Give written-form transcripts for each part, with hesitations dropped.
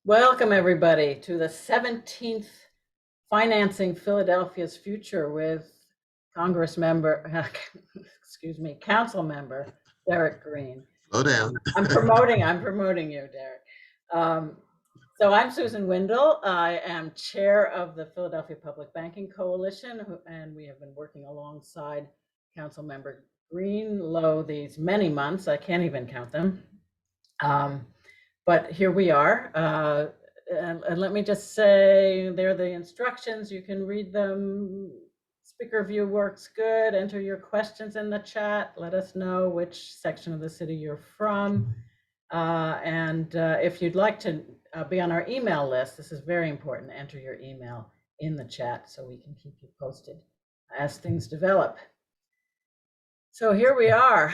Welcome, everybody, to the 17th Financing Philadelphia's Future with Councilmember Derek Green. Slow down. I'm promoting you, Derek. So I'm Susan Windle. I am chair of the Philadelphia Public Banking Coalition, and we have been working alongside Councilmember Green, Lowe, these many months. I can't even count them. But here we are. And let me just say, they're the instructions. You can read them. Speaker view works good. Enter your questions in the chat. Let us know which section of the city you're from. And if you'd like to be on our email list, this is very important. Enter your email in the chat so we can keep you posted as things develop. So here we are.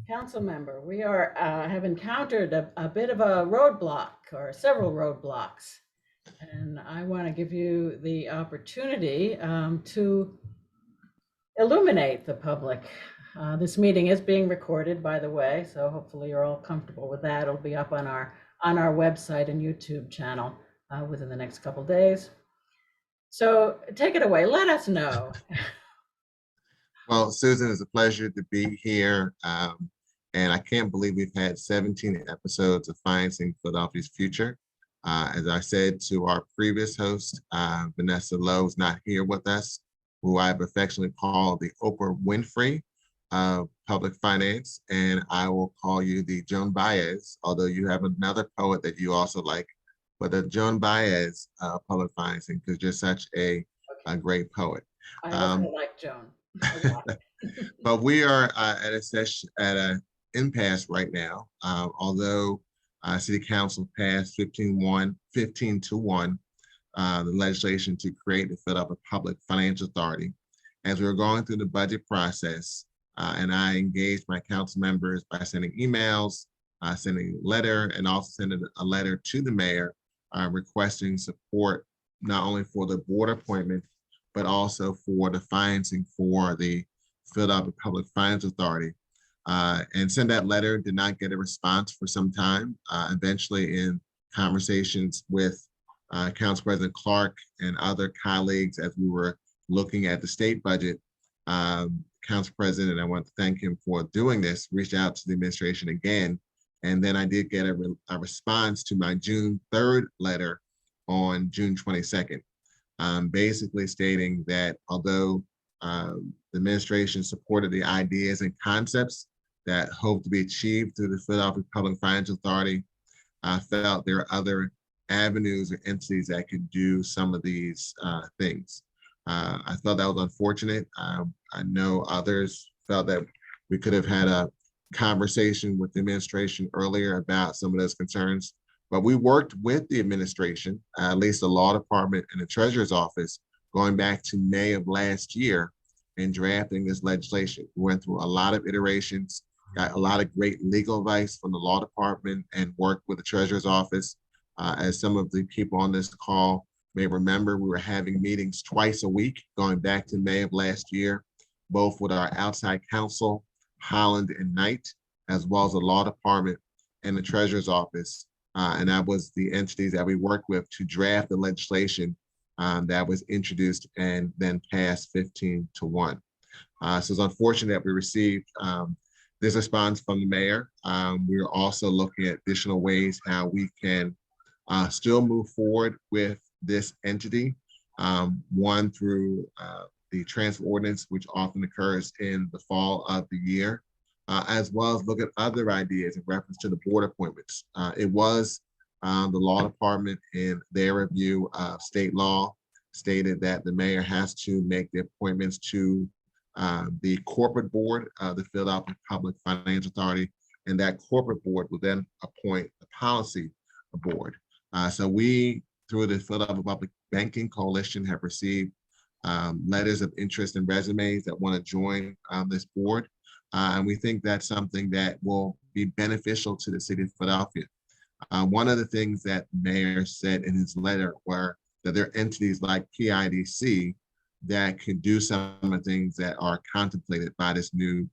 Council member, we have encountered a bit of a roadblock or several roadblocks, and I want to give you the opportunity to illuminate the public. This meeting is being recorded, by the way, so hopefully you're all comfortable with that. It'll be up on our website and YouTube channel within the next couple of days. So take it away. Let us know. Well, Susan, it's a pleasure to be here. And I can't believe we've had 17 episodes of Financing Philadelphia's Future. As I said to our previous host, Vanessa Lowe is not here with us, who I've affectionately called the Oprah Winfrey of public finance. And I will call you the Joan Baez, although you have another poet that you also like, but the Joan Baez public financing, because you're such a great poet. I also like Joan. But we are at an impasse right now. Although City Council passed 15 to 1, the legislation to create the Philadelphia Public Financial Authority. As we were going through the budget process, and I engaged my council members by sending emails, sending a letter, and also sending a letter to the mayor requesting support not only for the board appointment, but also for the financing for the Philadelphia Public Finance Authority. And send that letter, did not get a response for some time. Eventually, in conversations with Council President Clark and other colleagues as we were looking at the state budget, Council President, and I want to thank him for doing this, reached out to the administration again. And then I did get a response to my June 3rd letter on June 22nd, basically stating that although the administration supported the ideas and concepts that hope to be achieved through the Philadelphia Public Financial Authority, I felt there are other avenues or entities that could do some of these things. I felt that was unfortunate. I know others felt that we could have had a conversation with the administration earlier about some of those concerns, but we worked with the administration, at least the law department and the treasurer's office, going back to May of last year in drafting this legislation. We went through a lot of iterations, got a lot of great legal advice from the law department, and worked with the treasurer's office. As some of the people on this call may remember, we were having meetings twice a week going back to May of last year, both with our outside counsel, Holland and Knight, as well as the law department and the treasurer's office. And that was the entities that we worked with to draft the legislation that was introduced and then passed 15 to 1. So it's unfortunate that we received this response from the mayor. We're also looking at additional ways how we can still move forward with this entity. One, through the transfer ordinance, which often occurs in the fall of the year, as well as look at other ideas in reference to the board appointments. It was the law department in their review of state law stated that the mayor has to make the appointments to the corporate board of the Philadelphia Public Finance Authority, and that corporate board will then appoint the policy board. So we, through the Philadelphia Public Banking Coalition, have received letters of interest and resumes that want to join this board. And we think that's something that will be beneficial to the city of Philadelphia. One of the things that the mayor said in his letter were that there are entities like PIDC that could do some of the things that are contemplated by this new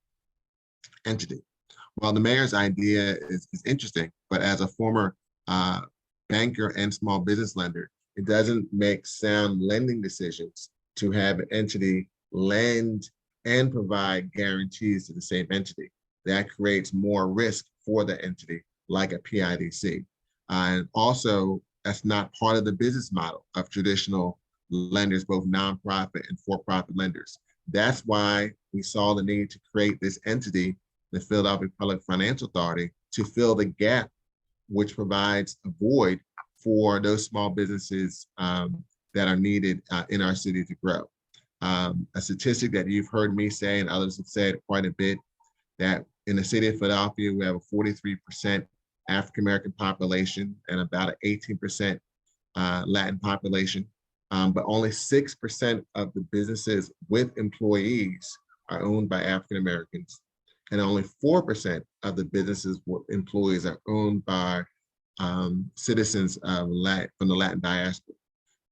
entity. Well, the mayor's idea is interesting, but as a former banker and small business lender, it doesn't make sound lending decisions to have an entity lend and provide guarantees to the same entity. That creates more risk for the entity, like a PIDC. And also, that's not part of the business model of traditional lenders, both nonprofit and for-profit lenders. That's why we saw the need to create this entity, the Philadelphia Public Financial Authority, to fill the gap, which provides a void for those small businesses that are needed in our city to grow. A statistic that you've heard me say and others have said quite a bit, that in the city of Philadelphia, we have a 43% African-American population and about an 18% Latin population. But only 6% of the businesses with employees are owned by African Americans, and only 4% of the businesses with employees are owned by citizens of from the Latin diaspora.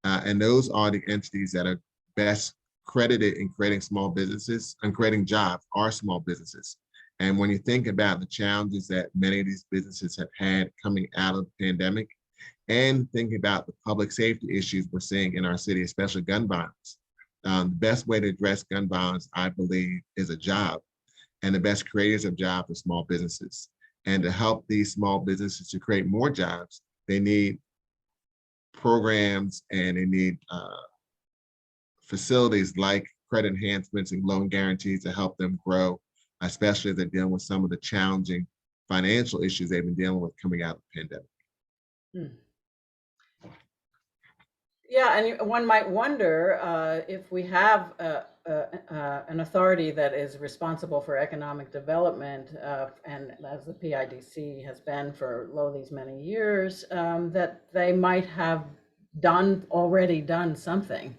And those are the entities that are best credited in creating small businesses and creating jobs, are small businesses. And when you think about the challenges that many of these businesses have had coming out of the pandemic, and thinking about the public safety issues we're seeing in our city, especially gun violence. The best way to address gun violence, I believe, is a job. And the best creators of jobs are small businesses. And to help these small businesses to create more jobs, they need programs and they need facilities like credit enhancements and loan guarantees to help them grow, especially as they're dealing with some of the challenging financial issues they've been dealing with coming out of the pandemic. Hmm. Yeah, and one might wonder if we have an authority that is responsible for economic development, and as the PIDC has been for these many years, that they might have already done something,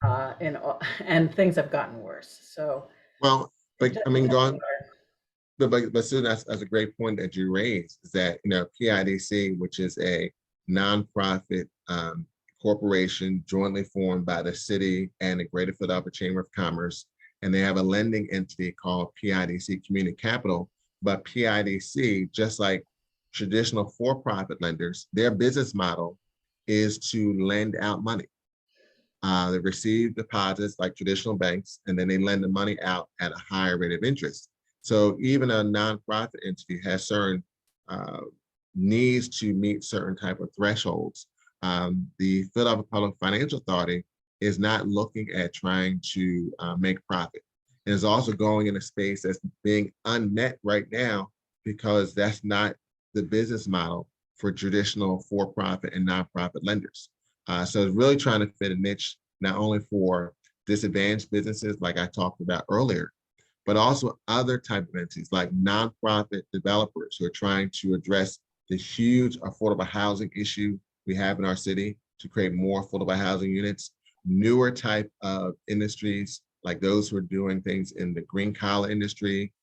and things have gotten worse. So, well, but I mean, but Susan, that's a great point that you raised, is that, PIDC, which is a nonprofit corporation jointly formed by the city and the Greater Philadelphia Chamber of Commerce, and they have a lending entity called PIDC Community Capital. But PIDC, just like traditional for-profit lenders, their business model is to lend out money. They receive deposits like traditional banks, and then they lend the money out at a higher rate of interest. So even a nonprofit entity has certain needs to meet certain type of thresholds. The Philadelphia Public Financial Authority is not looking at trying to make profit. And is also going in a space that's being unmet right now, because that's not the business model for traditional for-profit and nonprofit lenders. So it's really trying to fit a niche, not only for disadvantaged businesses like I talked about earlier, but also other type of entities like nonprofit developers who are trying to address the huge affordable housing issue we have in our city to create more affordable housing units, newer type of industries like those who are doing things in the green collar industry,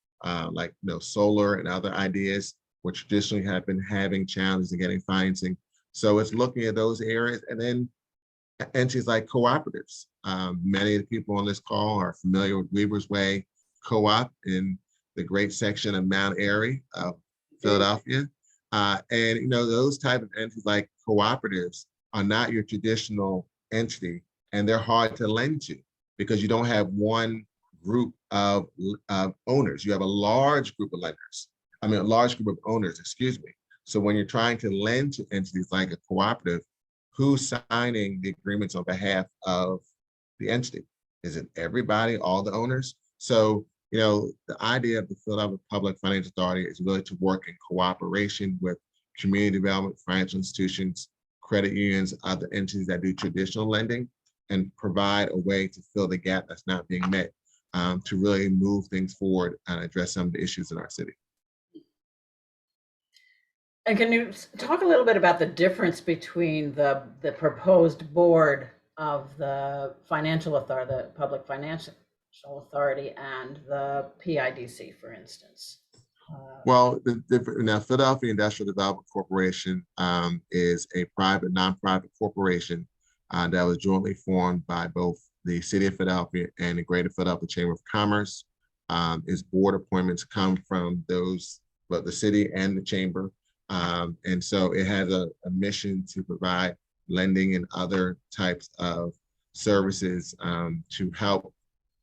like solar and other ideas, which traditionally have been having challenges in getting financing. So it's looking at those areas, and then entities like cooperatives. Many of the people on this call are familiar with Weaver's Way Co-op in the great section of Mount Airy of Philadelphia. And those type of entities like cooperatives are not your traditional entity, and they're hard to lend to because you don't have one group of owners. You have a large group of lenders. I mean, a large group of owners, excuse me. So when you're trying to lend to entities like a cooperative, who's signing the agreements on behalf of the entity? Is it everybody, all the owners? So, the idea of the Philadelphia Public Financial Authority is really to work in cooperation with community development, financial institutions, credit unions, other entities that do traditional lending, and provide a way to fill the gap that's not being met, to really move things forward and address some of the issues in our city. And can you talk a little bit about the difference between the proposed board of the financial authority, the Public Financial Authority, and the PIDC, for instance? Well, now Philadelphia Industrial Development Corporation is a private nonprofit corporation that was jointly formed by both the City of Philadelphia and the Greater Philadelphia Chamber of Commerce. Its board appointments come from those, but the city and the chamber. And so it has a mission to provide lending and other types of services to help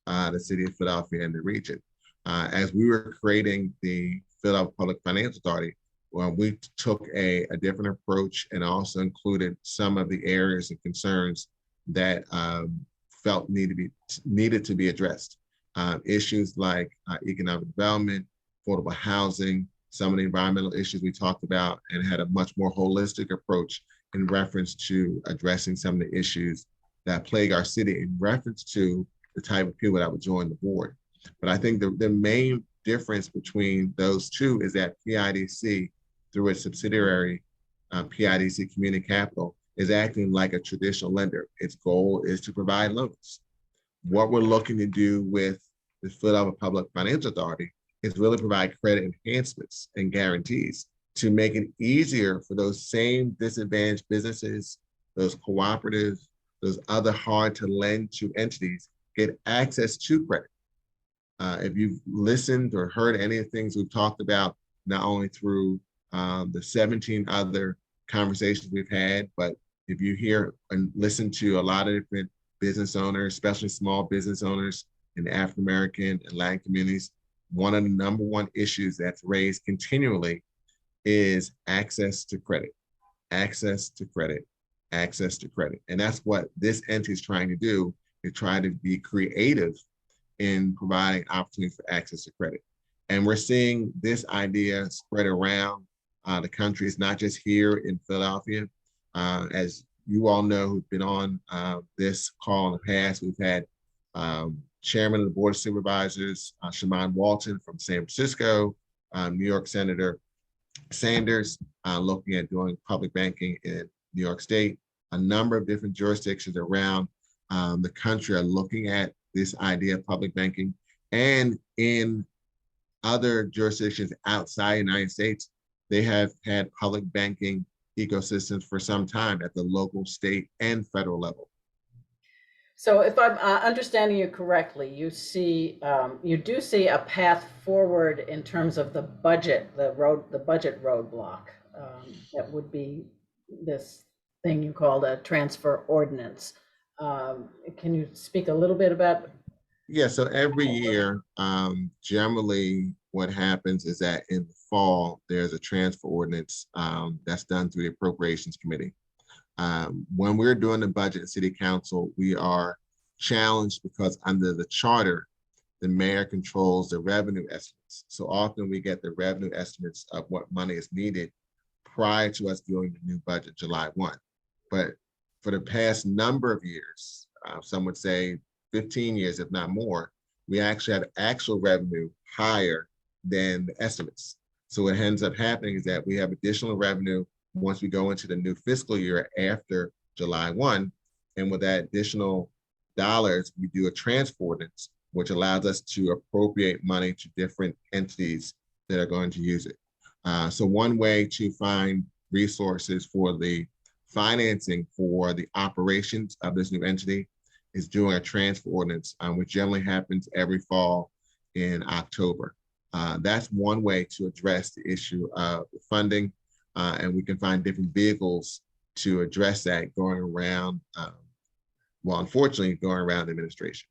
the city of Philadelphia and the region. As we were creating the Philadelphia Public Finance Authority, well, we took a different approach and also included some of the areas and concerns that felt needed to be addressed. Issues like economic development, affordable housing, some of the environmental issues we talked about, and had a much more holistic approach in reference to addressing some of the issues that plague our city in reference to the type of people that would join the board. But I think the main difference between those two is that PIDC, through its subsidiary, PIDC Community Capital, is acting like a traditional lender. Its goal is to provide loans. What we're looking to do with the Philadelphia Public Finance Authority is really provide credit enhancements and guarantees to make it easier for those same disadvantaged businesses, those cooperatives, those other hard to lend to entities get access to credit. If you've listened or heard any of the things we've talked about, not only through the 17 other conversations we've had, but if you hear and listen to a lot of different business owners, especially small business owners in the African American and Latin communities, one of the number one issues that's raised continually is access to credit, access to credit, access to credit. And that's what this entity is trying to do, to try to be creative in providing opportunities for access to credit. And we're seeing this idea spread around the country. It's not just here in Philadelphia. As you all know, who've been on this call in the past, we've had Chairman of the Board of Supervisors, Shaman Walton from San Francisco, New York Senator Sanders, looking at doing public banking in New York State. A number of different jurisdictions around the country are looking at this idea of public banking. And in other jurisdictions outside the United States, they have had public banking ecosystems for some time at the local, state, and federal level. So if I'm understanding you correctly, you do see a path forward in terms of the budget, the budget roadblock. That would be this thing you called a transfer ordinance. Can you speak a little bit about? Yeah, so every year, generally what happens is that in the fall, there's a transfer ordinance that's done through the Appropriations Committee. When we're doing the budget in City Council, we are challenged because under the charter, the mayor controls the revenue estimates. So often we get the revenue estimates of what money is needed prior to us doing the new budget July 1. But for the past number of years, some would say 15 years, if not more, we actually have actual revenue higher than the estimates. So what ends up happening is that we have additional revenue once we go into the new fiscal year after July 1. And with that additional dollars, we do a transfer ordinance, which allows us to appropriate money to different entities that are going to use it. So one way to find resources for the financing for the operations of this new entity is doing a transfer ordinance, which generally happens every fall in October. That's one way to address the issue of funding, and we can find different vehicles to address that going around, well, unfortunately, going around the administration.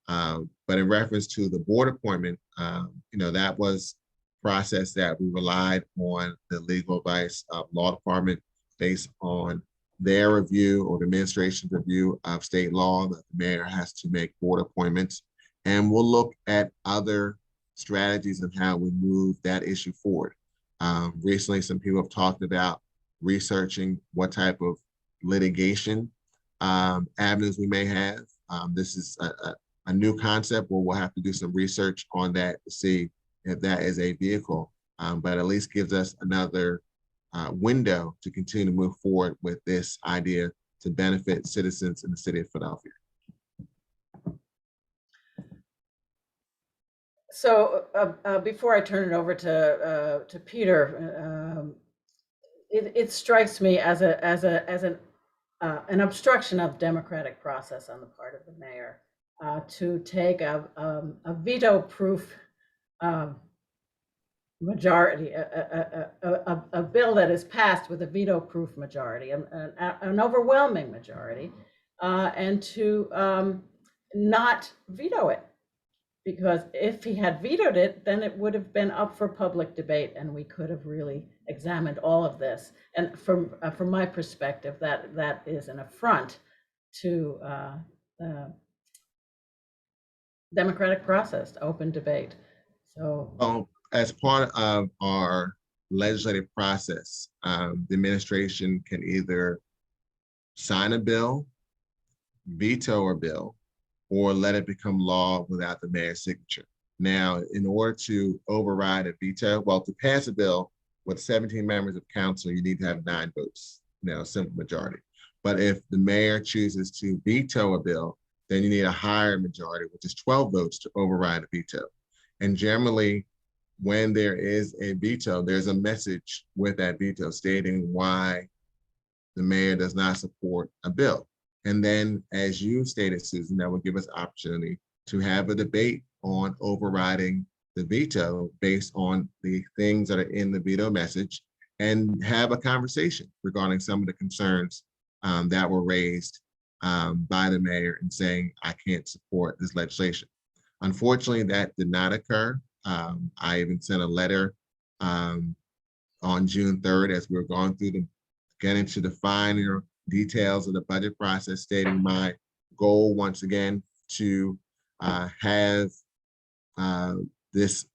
But in reference to the board appointment, that was a process that we relied on the legal advice of law department based on their review or the administration's review of state law that the mayor has to make board appointments. And we'll look at other strategies of how we move that issue forward. Recently, some people have talked about researching what type of litigation avenues we may have. This is a new concept where we'll have to do some research on that to see if that is a vehicle, but at least gives us another window to continue to move forward with this idea to benefit citizens in the city of Philadelphia. So before I turn it over to Peter, it strikes me as an obstruction of democratic process on the part of the mayor to take a veto-proof majority, a bill that is passed with a veto-proof majority, an overwhelming majority, and to not veto it. Because if he had vetoed it, then it would have been up for public debate, and we could have really examined all of this. And from my perspective, that is an affront to democratic process, to open debate. So As part of our legislative process, the administration can either sign a bill, veto a bill, or let it become law without the mayor's signature. Now, in order to override a veto, well, to pass a bill with 17 members of council, you need to have 9 votes, simple majority. But if the mayor chooses to veto a bill, then you need a higher majority, which is 12 votes to override a veto. And generally, when there is a veto, there's a message with that veto stating why the mayor does not support a bill. And then, as you stated, Susan, that will give us opportunity to have a debate on overriding the veto based on the things that are in the veto message, and have a conversation regarding some of the concerns that were raised by the mayor in saying, I can't support this legislation. Unfortunately, that did not occur. I even sent a letter on June 3rd as we were going through getting to the finer details of the budget process, stating my goal once again to have this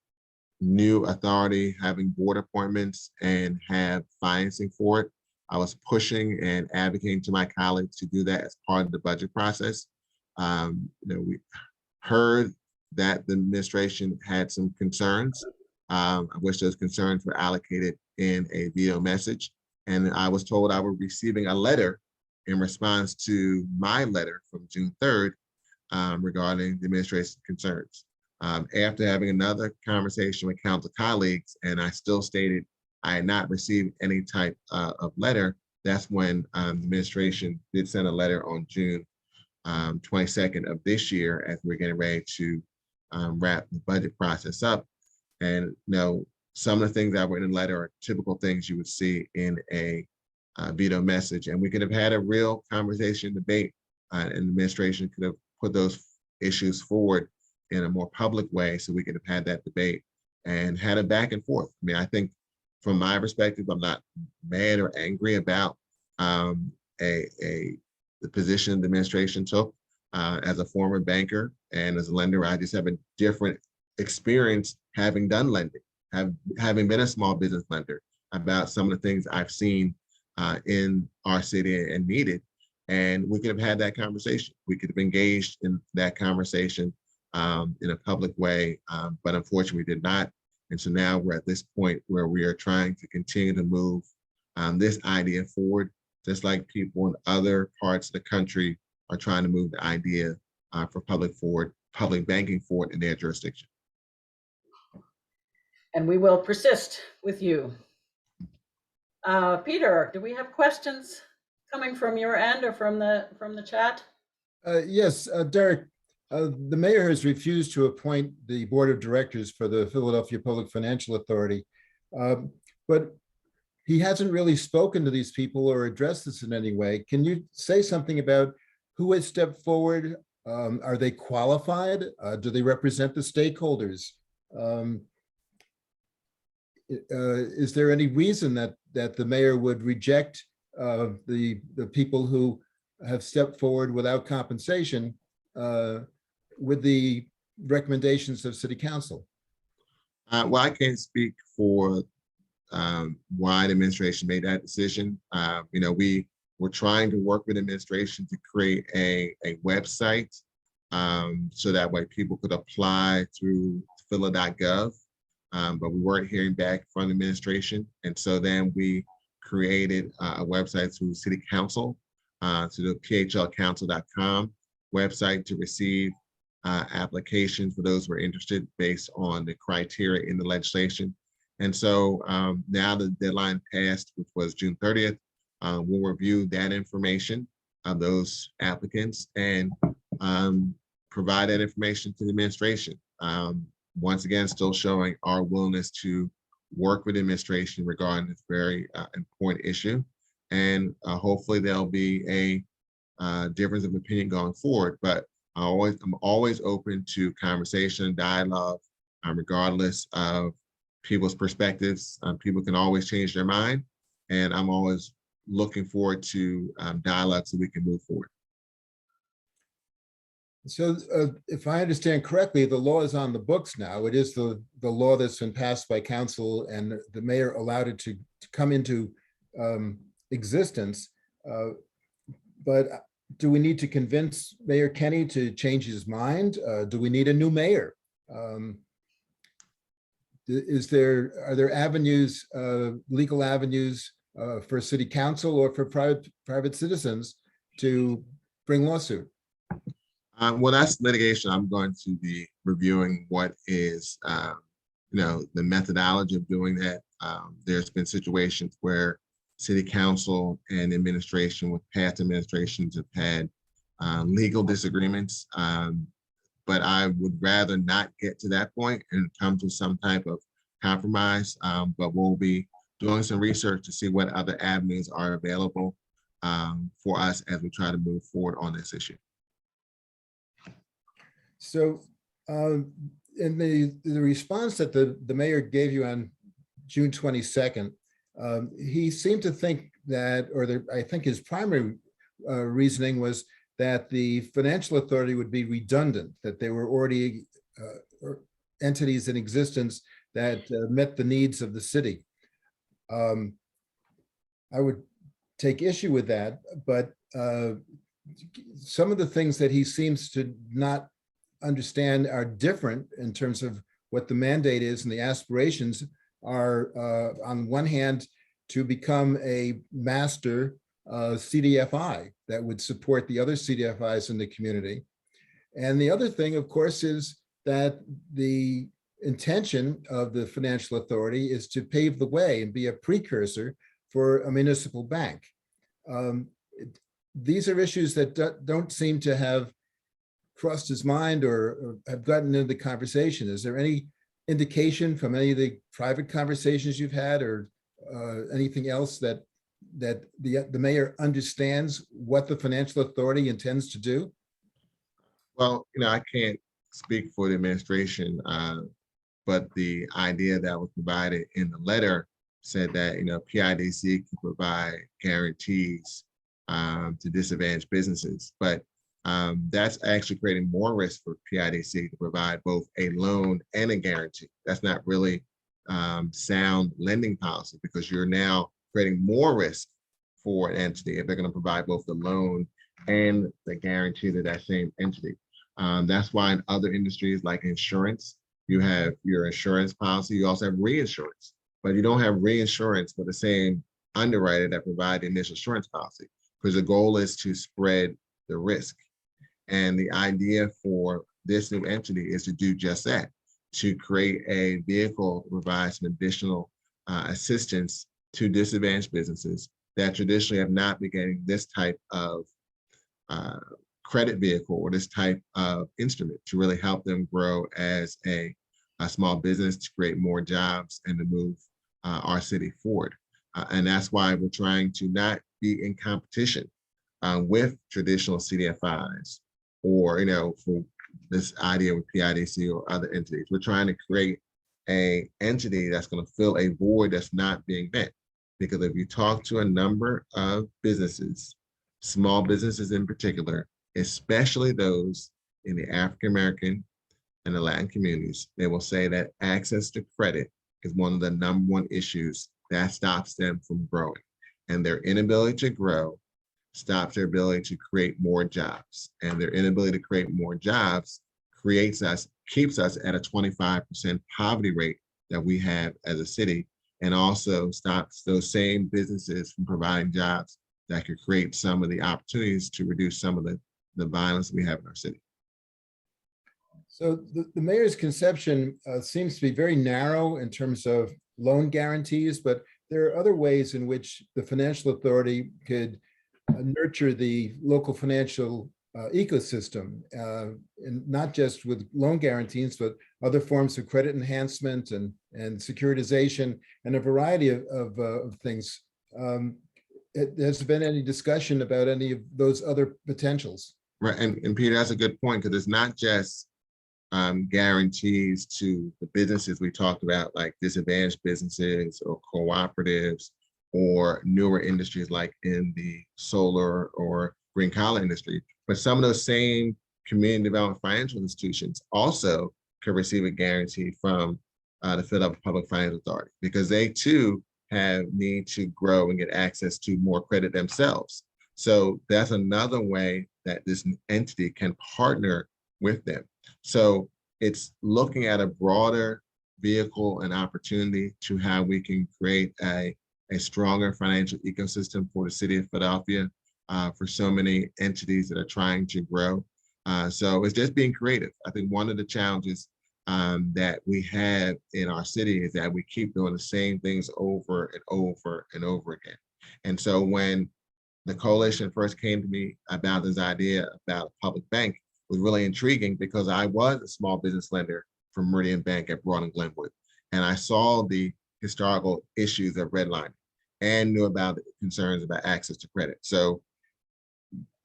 new authority having board appointments and have financing for it. I was pushing and advocating to my colleagues to do that as part of the budget process. We heard that the administration had some concerns. I wish those concerns were allocated in a veto message. And I was told I was receiving a letter in response to my letter from June 3rd regarding the administration's concerns. After having another conversation with council colleagues, and I still stated I had not received any type of letter, that's when the administration did send a letter on June 22nd of this year as we're getting ready to wrap the budget process up. And some of the things that were in the letter are typical things you would see in a veto message. And we could have had a real conversation, debate, and the administration could have put those issues forward in a more public way so we could have had that debate and had a back and forth. I mean, I think from my perspective, I'm not mad or angry about the position the administration took. As a former banker and as a lender, I just have a different experience having done lending, having been a small business lender, about some of the things I've seen in our city and needed. And we could have had that conversation. We could have engaged in that conversation in a public way, but unfortunately we did not. And so now we're at this point where we are trying to continue to move this idea forward, just like people in other parts of the country are trying to move the idea for public banking forward in their jurisdiction. And we will persist with you. Peter, do we have questions coming from your end or from the chat? Yes, Derek, the mayor has refused to appoint the board of directors for the Philadelphia Public Financial Authority, but he hasn't really spoken to these people or addressed this in any way. Can you say something about who has stepped forward? Are they qualified? Do they represent the stakeholders? Is there any reason that the mayor would reject the people who have stepped forward without compensation with the recommendations of City Council? Well, I can't speak for why the administration made that decision. We were trying to work with the administration to create a website so that way people could apply through phila.gov, but we weren't hearing back from the administration. And so then we created a website through City Council, to the phlcouncil.com website to receive applications for those who are interested based on the criteria in the legislation. And so now the deadline passed, which was June 30th. We'll review that information of those applicants and provide that information to the administration. Once again, still showing our willingness to work with administration regarding this very important issue. And hopefully there'll be a difference of opinion going forward. But I'm always open to conversation and dialogue, regardless of people's perspectives. People can always change their mind, and I'm always looking forward to dialogue so we can move forward. So if I understand correctly, the law is on the books now. It is the law that's been passed by council, and the mayor allowed it to come into existence. But do we need to convince Mayor Kenny to change his mind? Do we need a new mayor? Are there avenues, legal avenues for city council or for private citizens to bring lawsuit? Well, that's litigation. I'm going to be reviewing what is, the methodology of doing that. There's been situations where city council and administration with past administrations have had legal disagreements. But I would rather not get to that point and come to some type of compromise. But we'll be doing some research to see what other avenues are available for us as we try to move forward on this issue. So in the response that the mayor gave you on June 22nd, he seemed to think that, I think his primary reasoning was that the financial authority would be redundant, that there were already entities in existence that met the needs of the city. I would take issue with that, but some of the things that he seems to not understand are different in terms of what the mandate is, and the aspirations are, on one hand, to become a master CDFI that would support the other CDFIs in the community. And the other thing, of course, is that the intention of the financial authority is to pave the way and be a precursor for a municipal bank. These are issues that don't seem to have crossed his mind or have gotten into the conversation. Is there any indication from any of the private conversations you've had, or anything else that the mayor understands what the financial authority intends to do? Well, I can't speak for the administration, but the idea that was provided in the letter said that, PIDC can provide guarantees to disadvantaged businesses, but that's actually creating more risk for PIDC to provide both a loan and a guarantee. That's not really sound lending policy, because you're now creating more risk for an entity if they're going to provide both the loan and the guarantee to that same entity. That's why in other industries like insurance, you have your insurance policy, you also have reinsurance, but you don't have reinsurance for the same underwriter that provide the initial insurance policy, because the goal is to spread the risk. And the idea for this new entity is to do just that, to create a vehicle to provide some additional assistance to disadvantaged businesses that traditionally have not been getting this type of credit vehicle or this type of instrument to really help them grow as a small business, to create more jobs and to move our city forward. And that's why we're trying to not be in competition with traditional CDFIs, or, for this idea with PIDC or other entities. We're trying to create an entity that's going to fill a void that's not being met. Because if you talk to a number of businesses, small businesses in particular, especially those in the African-American and the Latin communities, they will say that access to credit is one of the #1 issues that stops them from growing. And their inability to grow stops their ability to create more jobs. And their inability to create more jobs keeps us at a 25% poverty rate that we have as a city, and also stops those same businesses from providing jobs that could create some of the opportunities to reduce some of the violence we have in our city. So the mayor's conception seems to be very narrow in terms of loan guarantees, but there are other ways in which the financial authority could nurture the local financial ecosystem, and not just with loan guarantees, but other forms of credit enhancement and securitization and a variety of things. Has there been any discussion about any of those other potentials? Right, and Peter, that's a good point, because it's not just guarantees to the businesses we talked about, like disadvantaged businesses or cooperatives or newer industries like in the solar or green collar industry, but some of those same community development financial institutions also could receive a guarantee from the Philadelphia Public Finance Authority, because they too have need to grow and get access to more credit themselves. So that's another way that this entity can partner with them. So it's looking at a broader vehicle and opportunity to how we can create a stronger financial ecosystem for the city of Philadelphia, for so many entities that are trying to grow. So it's just being creative. I think one of the challenges that we have in our city is that we keep doing the same things over and over and over again. And so when the coalition first came to me about this idea about a public bank, it was really intriguing, because I was a small business lender for Meridian Bank at Broad and Glenwood. And I saw the historical issues of redlining and knew about the concerns about access to credit. So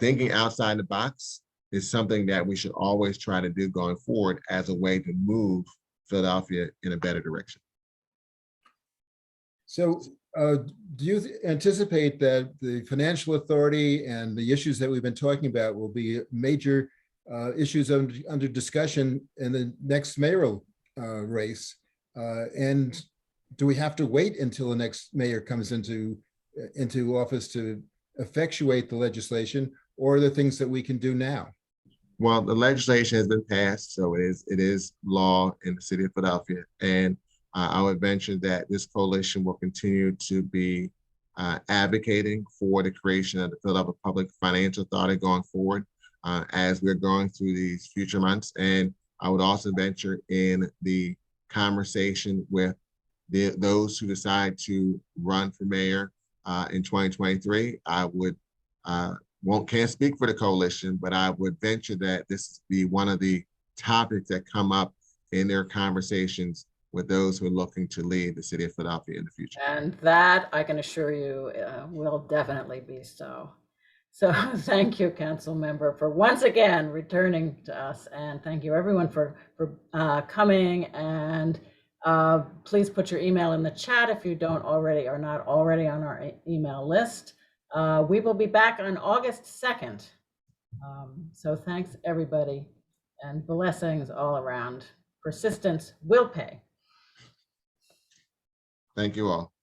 thinking outside the box is something that we should always try to do going forward as a way to move Philadelphia in a better direction. So do you anticipate that the financial authority and the issues that we've been talking about will be major issues under discussion in the next mayoral race? And do we have to wait until the next mayor comes into office to effectuate the legislation, or are there things that we can do now? Well, the legislation has been passed, so it is law in the city of Philadelphia. And I would venture that this coalition will continue to be advocating for the creation of the Philadelphia Public Financial Authority going forward as we're going through these future months. And I would also venture in the conversation with those who decide to run for mayor in 2023. I would can't speak for the coalition, but I would venture that this will be one of the topics that come up in their conversations with those who are looking to lead the city of Philadelphia in the future. And that, I can assure you, will definitely be so. So thank you, Council Member, for once again returning to us, and thank you everyone for coming. And please put your email in the chat if you don't already are not already on our email list. We will be back on August 2nd. So thanks everybody, and blessings all around. Persistence will pay. Thank you all.